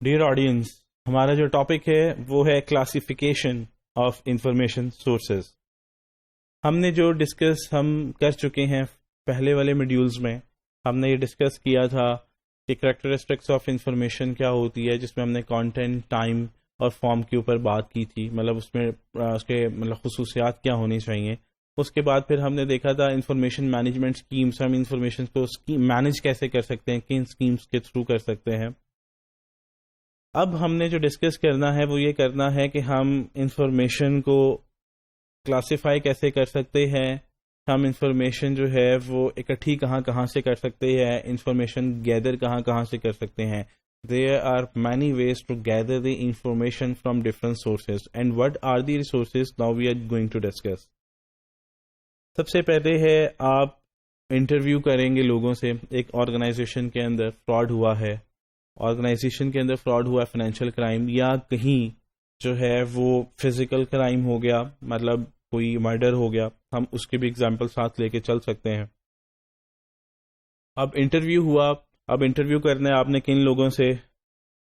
Dear audience, ہمارا جو topic ہے وہ ہے کلاسیفیکیشن آف انفارمیشن سورسز. ہم نے جو ڈسکس کر چکے ہیں پہلے والے میڈیولز میں، ہم نے یہ ڈسکس کیا تھا کہ کریکٹرسٹکس آف انفارمیشن کیا ہوتی ہے، جس میں ہم نے کانٹینٹ، ٹائم اور فارم کے اوپر بات کی تھی، مطلب اس میں اس کے خصوصیات کیا ہونی چاہیے. اس کے بعد پھر ہم نے دیکھا تھا انفارمیشن مینجمنٹ اسکیمس، ہم انفارمیشن کو مینیج کیسے کر سکتے ہیں، کن اسکیمس کے تھرو کر سکتے ہیں. اب ہم نے جو ڈسکس کرنا ہے وہ یہ کرنا ہے کہ ہم انفارمیشن کو کلاسیفائی کیسے کر سکتے ہیں، ہم انفارمیشن جو ہے وہ اکٹھی کہاں سے کر سکتے ہیں، انفارمیشن گیدر کہاں سے کر سکتے ہیں. There are many ways to gather the information from different sources. And what are the resources now we are going to discuss. سب سے پہلے ہے آپ انٹرویو کریں گے لوگوں سے. ایک آرگنائزیشن کے اندر فراڈ ہوا ہے، آرگنائزیشن کے اندر فراڈ ہوا ہے، فائنینشیل کرائم، یا کہیں جو ہے وہ فزیکل کرائم ہو گیا، مطلب کوئی مرڈر ہو گیا، ہم اس کی بھی اگزامپل ساتھ لے کے چل سکتے ہیں. اب انٹرویو ہوا، اب انٹرویو کرنا ہے آپ نے کن لوگوں سے،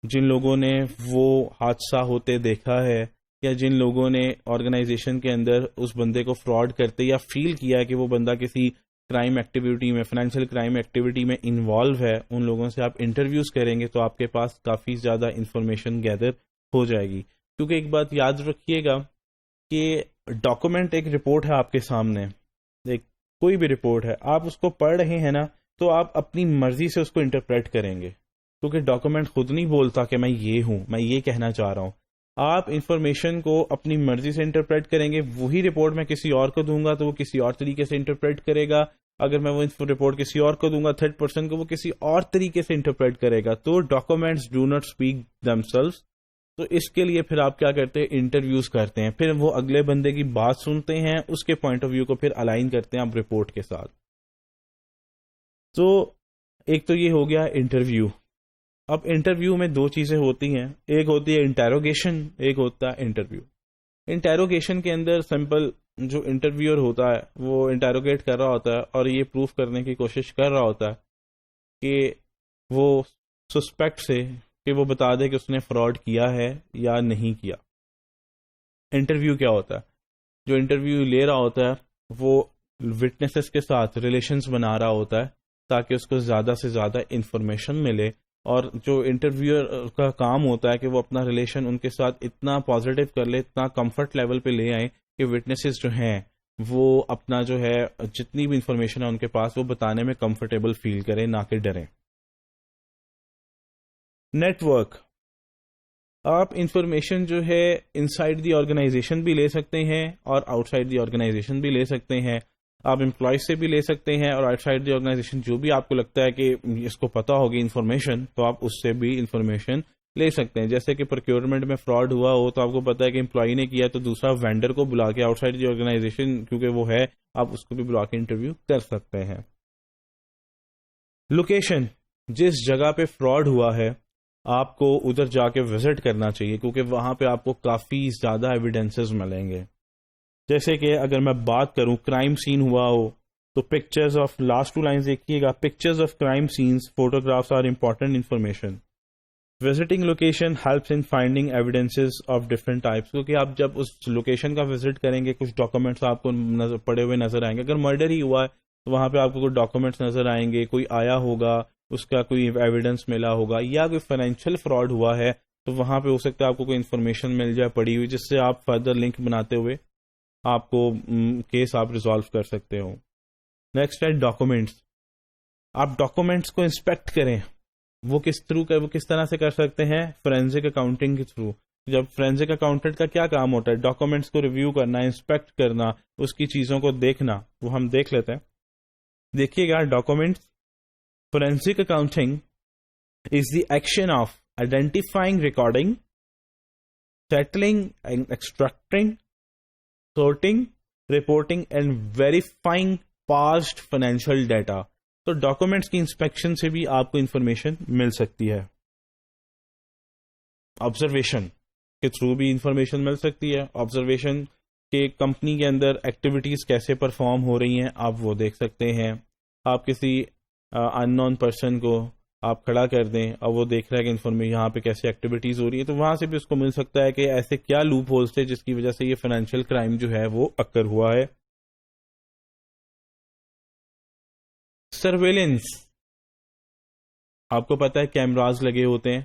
جن لوگوں نے وہ حادثہ ہوتے دیکھا ہے، یا جن لوگوں نے آرگنائزیشن کے اندر اس بندے کو فراڈ کرتے یا فیل کیا کہ وہ بندہ کسی کرائم ایکٹیویٹی میں، فائنینشیل کرائم ایکٹیویٹی میں انوالو ہے. ان لوگوں سے آپ انٹرویوز کریں گے تو آپ کے پاس کافی زیادہ انفارمیشن گیدر ہو جائے گی. کیونکہ ایک بات یاد رکھیے گا کہ ڈاکومنٹ ایک رپورٹ ہے آپ کے سامنے، ایک کوئی بھی رپورٹ ہے، آپ اس کو پڑھ رہے ہیں نا، تو آپ اپنی مرضی سے اس کو انٹرپریٹ کریں گے، کیونکہ ڈاکومنٹ خود نہیں بولتا کہ میں یہ ہوں، میں یہ کہنا چاہ رہا ہوں. آپ انفارمیشن کو اپنی مرضی سے انٹرپریٹ کریں گے. وہی رپورٹ میں کسی اور کو دوں گا تو وہ کسی اور طریقے سے انٹرپریٹ کرے گا. اگر میں وہ رپورٹ کسی اور کو دوں گا، تھرڈ پرسن کو، وہ کسی اور طریقے سے انٹرپریٹ کرے گا. تو documents do not speak them selves. تو اس کے لیے پھر آپ کیا کرتے ہیں، انٹرویوز کرتے ہیں، پھر وہ اگلے بندے کی بات سنتے ہیں، اس کے پوائنٹ آف ویو کو پھر الائن کرتے ہیں آپ رپورٹ کے ساتھ. تو ایک تو یہ ہو گیا انٹرویو. اب انٹرویو میں دو چیزیں ہوتی ہیں، ایک ہوتی ہے انٹیروگیشن، ایک ہوتا ہے انٹرویو. انٹیروگیشن کے اندر سمپل جو انٹرویور ہوتا ہے وہ انٹیروگیٹ کر رہا ہوتا ہے اور یہ پروف کرنے کی کوشش کر رہا ہوتا ہے کہ وہ سسپیکٹ سے کہ وہ بتا دے کہ اس نے فراڈ کیا ہے یا نہیں کیا. انٹرویو کیا ہوتا ہے، جو انٹرویو لے رہا ہوتا ہے وہ وٹنسز کے ساتھ ریلیشنز بنا رہا ہوتا ہے تاکہ اس کو زیادہ سے زیادہ انفارمیشن ملے. اور جو انٹرویور کا کام ہوتا ہے کہ وہ اپنا ریلیشن ان کے ساتھ اتنا پازیٹیو کر لے، اتنا کمفرٹ لیول پہ لے آئیں کہ وٹنسز جو ہیں وہ اپنا جو ہے جتنی بھی انفارمیشن ہے ان کے پاس وہ بتانے میں کمفرٹیبل فیل کریں، نہ کہ ڈریں. نیٹ ورک، آپ انفارمیشن جو ہے انسائڈ دی آرگنائزیشن بھی لے سکتے ہیں اور آؤٹ سائڈ دی آرگنائزیشن بھی لے سکتے ہیں. آپ امپلائز سے بھی لے سکتے ہیں اور آؤٹ سائڈ دی آرگنائزیشن جو بھی آپ کو لگتا ہے کہ اس کو پتا ہوگی انفارمیشن، تو آپ اس سے بھی انفارمیشن لے سکتے ہیں. جیسے کہ پروکیورمنٹ میں فراڈ ہوا ہو تو آپ کو پتا ہے کہ امپلائی نے کیا، تو دوسرا وینڈر کو بلا کے آؤٹ سائڈ دی آرگنائزیشن کیونکہ وہ ہے، آپ اس کو بھی بلا کے انٹرویو کر سکتے ہیں. لوکیشن، جس جگہ پہ فراڈ ہوا ہے آپ کو ادھر جا کے وزٹ کرنا چاہیے کیونکہ وہاں پہ آپ کو کافی زیادہ ایویڈنسز ملیں گے. جیسے کہ اگر میں بات کروں کرائم سین ہوا ہو تو پکچرز آف، لاسٹ 2 لائنز دیکھیے گا، pictures of crime scenes, photographs are important information. Visiting location helps in finding evidences of different types, کیونکہ آپ جب اس لوکیشن کا وزٹ کریں گے کچھ ڈاکومنٹس آپ کو پڑے ہوئے نظر آئیں گے. اگر مرڈر ہی ہوا ہے تو وہاں پہ آپ کو کوئی ڈاکومنٹس نظر آئیں گے، کوئی آیا ہوگا، اس کا کوئی ایویڈنس ملا ہوگا، یا کوئی فائنینشیل فراڈ ہوا ہے تو وہاں پہ ہو سکتا ہے آپ کو کوئی انفارمیشن مل جائے پڑی ہوئی، جس سے آپ فردر لنک بناتے ہوئے آپ کو کیس آپ ریزالو کر سکتے ہو. نیکسٹ ہے ڈاکومنٹس. آپ ڈاکومنٹس کو انسپیکٹ کریں. وہ کس طرح سے کر سکتے ہیں، فورینزک اکاؤنٹنگ کے تھرو. جب فورینزک اکاؤنٹنٹ کا کیا کام ہوتا ہے، ڈاکومنٹس کو ریویو کرنا، انسپیکٹ کرنا، اس کی چیزوں کو دیکھنا. وہ ہم دیکھ لیتے ہیں. دیکھیے گا documents. Forensic accounting is the action of identifying, recording, settling and extracting, sorting, reporting and verifying past financial data. تو ڈاکومنٹس کی انسپیکشن سے بھی آپ کو انفارمیشن مل سکتی ہے. آبزرویشن کے تھرو بھی انفارمیشن مل سکتی ہے. آبزرویشن کہ کمپنی کے اندر ایکٹیویٹیز کیسے پرفارم ہو رہی ہیں آپ وہ دیکھ سکتے ہیں. آپ کسی ان نون پرسن کو آپ کھڑا کر دیں اور وہ دیکھ رہا ہے کہ انفارمیشن یہاں پہ کیسے ایکٹیویٹیز ہو رہی ہے، تو وہاں سے بھی اس کو مل سکتا ہے کہ ایسے کیا لوپ ہولز تھے جس کی وجہ سے یہ فائنینشیل کرائم جو ہے وہ اکر ہوا ہے. سرویلنس، آپ کو پتا ہے کیمراز لگے ہوتے ہیں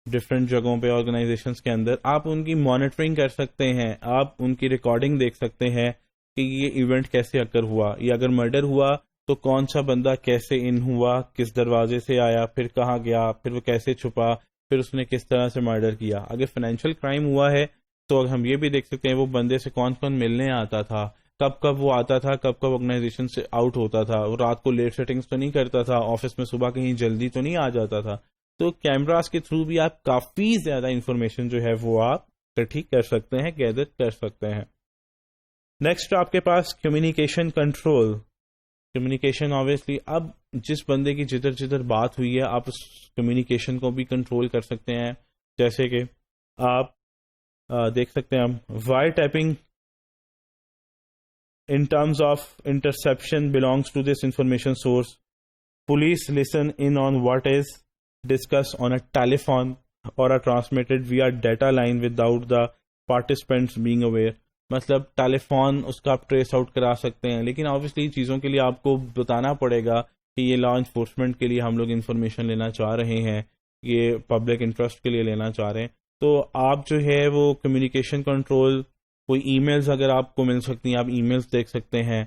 ڈفرینٹ جگہوں پہ آرگنائزیشنز کے اندر، آپ ان کی مانیٹرنگ کر سکتے ہیں، آپ ان کی ریکارڈنگ دیکھ سکتے ہیں کہ یہ ایونٹ کیسے اکر ہوا، یا اگر مرڈر ہوا تو کون سا بندہ کیسے ان ہوا، کس دروازے سے آیا، پھر کہاں گیا، پھر وہ کیسے چھپا، پھر اس نے کس طرح سے مرڈر کیا. اگر فائنینشیل کرائم ہوا ہے تو ہم یہ بھی دیکھ سکتے ہیں وہ بندے سے کون کون ملنے آتا تھا، کب کب وہ آتا تھا، کب کب آرگنائزیشن سے آؤٹ ہوتا تھا، وہ رات کو لیٹ سیٹنگز تو نہیں کرتا تھا، آفس میں صبح کہیں جلدی تو نہیں آ جاتا تھا. تو کیمراز کے تھرو بھی آپ کافی زیادہ انفارمیشن جو ہے وہ آپ اکٹھی کر سکتے ہیں، گیدر کر سکتے ہیں. نیکسٹ آپ کے پاس کمیونیکیشن کنٹرول. کمیونیکیشن آبویسلی اب جس بندے کی جدھر جدھر بات ہوئی ہے آپ اس کمیونیکیشن کو بھی کنٹرول کر سکتے ہیں. جیسے کہ آپ دیکھ سکتے ہیں ہم wire tapping in terms of interception belongs to this information source. Police listen in on what is discussed on a telephone or are transmitted via data line without the participants being aware. مطلب ٹیلی اس کا آپ trace out کرا سکتے ہیں، لیکن obviously چیزوں کے لیے آپ کو بتانا پڑے گا کہ یہ لا انفورسمنٹ کے لیے ہم لوگ انفارمیشن لینا چاہ رہے ہیں، یہ پبلک انٹرسٹ کے لیے لینا چاہ رہے ہیں. تو آپ جو ہے وہ کمیونیکیشن کنٹرول، کوئی ای میلز اگر آپ کو مل سکتی ہیں، آپ ای میلز دیکھ سکتے ہیں،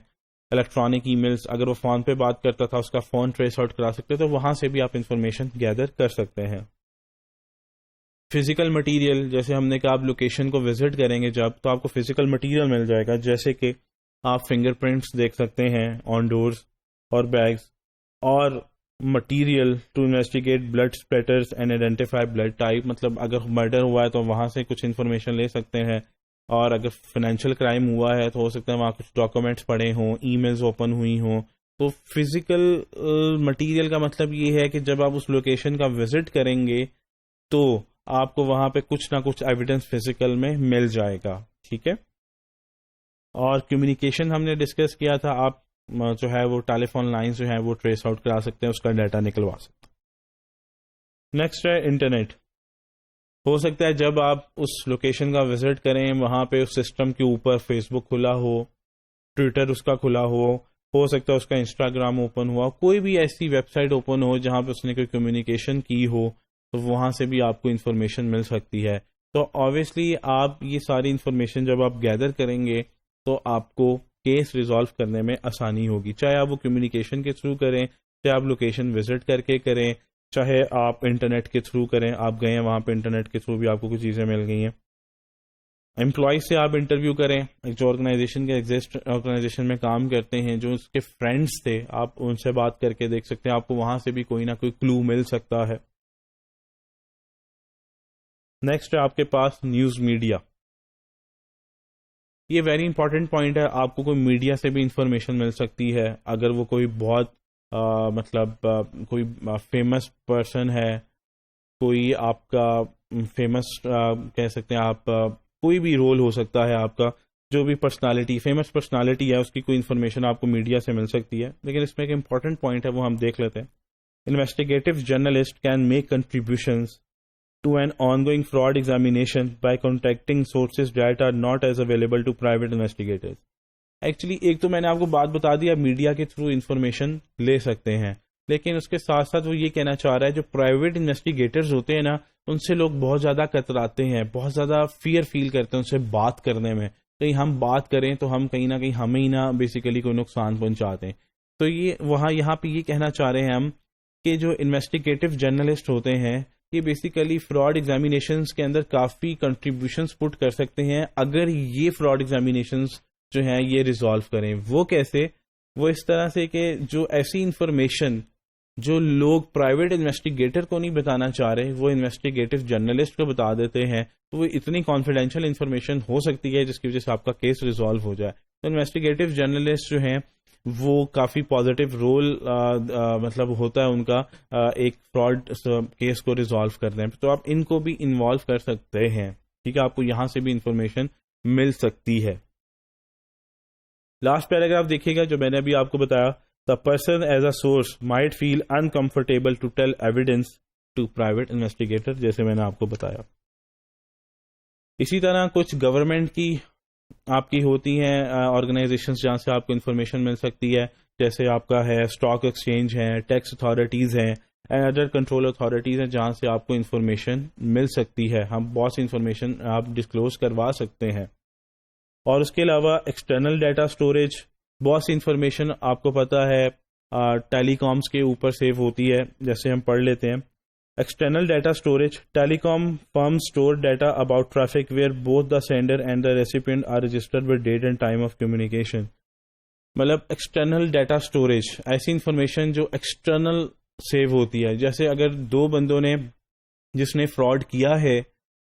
الیکٹرانک ای میلز، اگر وہ فون پہ بات کرتا تھا اس کا فون ٹریس آؤٹ کرا سکتے ہیں، تو وہاں سے بھی آپ انفارمیشن گیدر کر سکتے ہیں. فزیکل مٹیریل، جیسے ہم نے کہا آپ لوکیشن کو وزٹ کریں گے جب، تو آپ کو فزیکل مٹیریل مل جائے گا، جیسے کہ آپ فنگر پرنٹس دیکھ سکتے ہیں آن ڈورز اور بیگز، اور material to investigate blood splatters and identify blood type. مطلب اگر مرڈر ہوا ہے تو وہاں سے کچھ انفارمیشن لے سکتے ہیں، اور اگر فائنینشیل کرائم ہوا ہے تو ہو سکتا ہے وہاں کچھ ڈاکومنٹس پڑے ہوں، ای میلز اوپن ہوئی ہوں. تو فزیکل مٹیریل کا مطلب یہ ہے کہ جب آپ اس لوکیشن کا وزٹ کریں گے تو آپ کو وہاں پہ کچھ نہ کچھ ایویڈنس فزیکل میں مل جائے گا. ٹھیک ہے. اور کمیونیکیشن ہم نے ڈسکس کیا تھا، آپ جو ہے وہ ٹیلی فون لائنز جو ہیں وہ ٹریس آؤٹ کرا سکتے ہیں، اس کا ڈیٹا نکلوا سکتے ہیں. نیکسٹ ہے انٹرنیٹ. ہو سکتا ہے جب آپ اس لوکیشن کا وزٹ کریں وہاں پہ اس سسٹم کے اوپر فیس بک کھلا ہو، ٹویٹر اس کا کھلا ہو سکتا ہے اس کا انسٹاگرام اوپن ہوا، کوئی بھی ایسی ویب سائٹ اوپن ہو جہاں پہ اس نے کوئی کمیونیکیشن کی ہو، تو وہاں سے بھی آپ کو انفارمیشن مل سکتی ہے. تو آبویسلی آپ یہ ساری انفارمیشن جب آپ گیدر کریں گے تو آپ کو کیس ریزالو کرنے میں آسانی ہوگی، چاہے آپ وہ کمیونیکیشن کے تھرو کریں، چاہے آپ لوکیشن وزٹ کر کے کریں، چاہے آپ انٹرنیٹ کے تھرو کریں. آپ گئے ہیں وہاں پہ انٹرنیٹ کے تھرو بھی آپ کو کچھ چیزیں مل گئی ہیں. امپلائیز سے آپ انٹرویو کریں، جو آرگنائزیشن کے آرگنائزیشن میں کام کرتے ہیں، جو اس کے فرینڈس تھے، آپ ان سے بات کر کے دیکھ سکتے ہیں، آپ کو وہاں سے بھی کوئی نہ کوئی کلو مل سکتا ہے. نیکسٹ ہے آپ کے پاس نیوز میڈیا. یہ ویری امپورٹنٹ پوائنٹ ہے. آپ کو کوئی میڈیا سے بھی انفارمیشن مل سکتی ہے، اگر وہ کوئی بہت کوئی فیمس پرسن ہے، کوئی آپ کا فیمس کہہ سکتے ہیں آپ، کوئی بھی رول ہو سکتا ہے آپ کا، جو بھی پرسنالٹی فیمس پرسنالٹی ہے اس کی کوئی انفارمیشن آپ کو میڈیا سے مل سکتی ہے. لیکن اس میں ایک امپورٹنٹ پوائنٹ ہے، وہ ہم دیکھ لیتے ہیں. Investigative journalist can make contributions to an ongoing fraud examination by contacting sources that are not as available to private investigators. Actually ایک تو میں نے آپ کو بات بتا دیا، میڈیا کے تھرو انفارمیشن لے سکتے ہیں، لیکن اس کے ساتھ ساتھ وہ یہ کہنا چاہ رہا ہے جو پرائیویٹ انویسٹیگیٹرز ہوتے ہیں نا، ان سے لوگ بہت زیادہ کتراتے ہیں، بہت زیادہ فیئر فیل کرتے ہیں ان سے بات کرنے میں. کہیں ہم بات کریں تو ہم کہیں نہ کہیں ہمیں ہی نہ بیسیکلی کوئی نقصان پہنچاتے ہیں. تو یہ یہاں پہ یہ کہنا چاہ رہے ہیں ہم کہ جو انویسٹیگیٹو جرنلسٹ ہوتے ہیں یہ بیسیکلی فراڈ ایگزامینیشنز کے اندر کافی کنٹریبیوشنز پٹ کر سکتے ہیں اگر یہ فراڈ ایگزامینیشنز جو ہیں یہ ریزالو کریں. وہ کیسے؟ وہ اس طرح سے کہ جو ایسی انفارمیشن جو لوگ پرائیویٹ انویسٹیگیٹر کو نہیں بتانا چاہ رہے وہ انویسٹیگیٹو جرنلسٹ کو بتا دیتے ہیں، تو وہ اتنی کانفیڈینشیل انفارمیشن ہو سکتی ہے جس کی وجہ سے آپ کا کیس ریزالو ہو جائے. تو انویسٹیگیٹو جرنلسٹ جو ہیں وہ کافی پازیٹیو رول مطلب ہوتا ہے ان کا ایک فراڈ کیس کو ریزالو کرنے میں، تو آپ ان کو بھی انوالو کر سکتے ہیں. ٹھیک ہے، آپ کو یہاں سے بھی انفارمیشن مل سکتی ہے. لاسٹ پیراگراف دیکھیے گا جو میں نے ابھی آپ کو بتایا، the person as a source might feel uncomfortable to tell evidence to private investigator, جیسے میں نے آپ کو بتایا. اسی طرح کچھ گورنمنٹ کی آپ کی ہوتی ہیں آرگنائزیشنز جہاں سے آپ کو انفارمیشن مل سکتی ہے، جیسے آپ کا ہے اسٹاک ایکسچینج ہے، ٹیکس اتھارٹیز ہیں، اینڈ ادر کنٹرول اتھارٹیز ہیں جہاں سے آپ کو انفارمیشن مل سکتی ہے. ہم بہت سی انفارمیشن آپ ڈسکلوز کروا سکتے ہیں. اور اس کے علاوہ ایکسٹرنل ڈیٹا اسٹوریج، بہت سی انفارمیشن آپ کو پتہ ہے ٹیلی کامس کے اوپر سیو ہوتی ہے، جیسے ہم پڑھ لیتے ہیں. External data storage, telecom firm store data about traffic where both the sender and the recipient are registered with date and time of communication. مطلب ایکسٹرنل ڈیٹا اسٹوریج ایسی انفارمیشن جو ایکسٹرنل سیو ہوتی ہے. جیسے اگر دو بندوں نے، جس نے فراڈ کیا ہے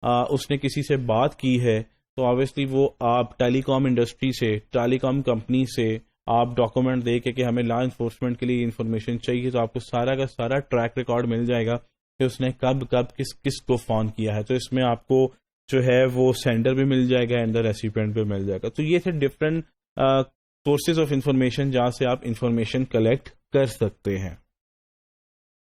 اس نے کسی سے بات کی ہے، تو آبویسلی وہ آپ ٹیلی کام انڈسٹری سے، ٹیلی کام کمپنی سے آپ ڈاکومنٹ دے کے کہ ہمیں لا انفورسمنٹ کے لیے انفارمیشن چاہیے، تو آپ کو سارا کا سارا ٹریک ریکارڈ مل جائے گا کہ اس نے کب کس کو فون کیا ہے. تو اس میں آپ کو جو ہے وہ سینڈر بھی مل جائے گا اینڈ دا ریسیپینٹ بھی مل جائے گا. تو یہ تھے ڈفرینٹ سورسز آف انفارمیشن جہاں سے آپ انفارمیشن کلیکٹ کر سکتے ہیں.